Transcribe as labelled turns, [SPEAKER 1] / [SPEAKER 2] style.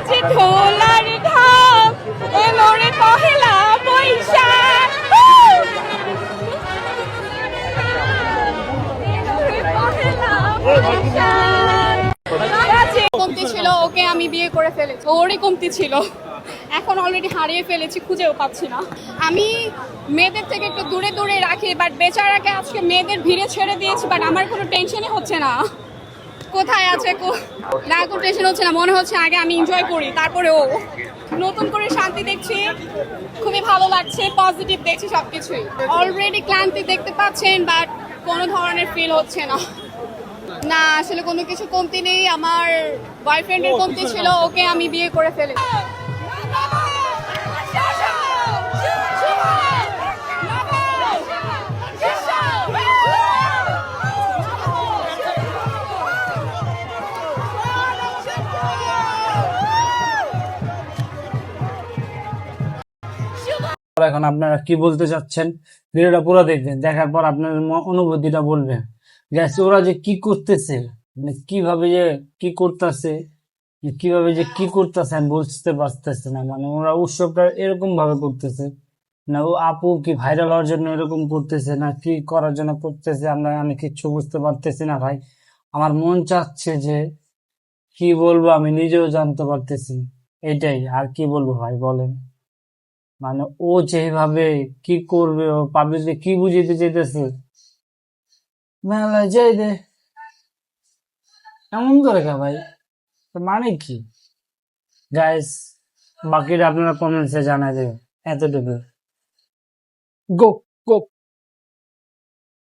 [SPEAKER 1] বাজে ঢোলার ঢাক এলো রে পহেলা বৈশাখ পহেলা বৈশাখ কমতি ছিল ওকে আমি বিয়ে করে ফেলেছি ওরই কমতি ছিল এখন অলরেডি হারিয়ে ফেলেছি খুঁজেও পাচ্ছি না আমি মেয়েদের থেকে একটু দূরে দূরে রাখি বাট বেচারাকে আজকে মেয়েদের ভিড়ে ছেড়ে দিয়েছি বাট আমার কোনো টেনশনই হচ্ছে না কোথায় আছে না কোনো টেনশন হচ্ছে না মনে হচ্ছে আগে আমি এনজয় করি তারপরে ও নতুন করে শান্তি দেখছি খুবই ভালো লাগছে পজিটিভ দেখছি সবকিছুই অলরেডি ক্লান্তি দেখতে পাচ্ছেন বাট কোনো ধরনের ফিল হচ্ছে না না আসলে কোনো কিছু কমতি নেই আমার বয়ফ্রেন্ডের কমতি ছিল ওকে আমি বিয়ে করে ফেলেছি
[SPEAKER 2] এখন আপনারা কি বলতে চাচ্ছেন ভিডিওটা পুরো দেখবেন দেখার পর আপনার অনুভূতিটা বলবেন গ্যাস ওরা যে কি করতেছে মানে কিভাবে যে কি করতেছে কি করতেছে আমি বুঝতে পারতেছি না মানে ওরা উৎসবটা এরকম ভাবে করতেছে না ও আপু কি ভাইরাল হওয়ার জন্য এরকম করতেছে না কি করার জন্য করতেছে আমি কিচ্ছু বুঝতে পারতেছি না ভাই আমার মন চাচ্ছে যে কি বলবো আমি নিজেও জানতে পারতেছি এটাই আর কি বলবো ভাই বলেন মানে ও যেভাবে কি করবে ও পাবলিককে কি বুঝিতে চাইতেছে মেলায় যাই দে এমন করে কে ভাই তো মানে কি গাইস বাকিটা আপনারা কমেন্টসে জানাই দেবেন এতটুকু গো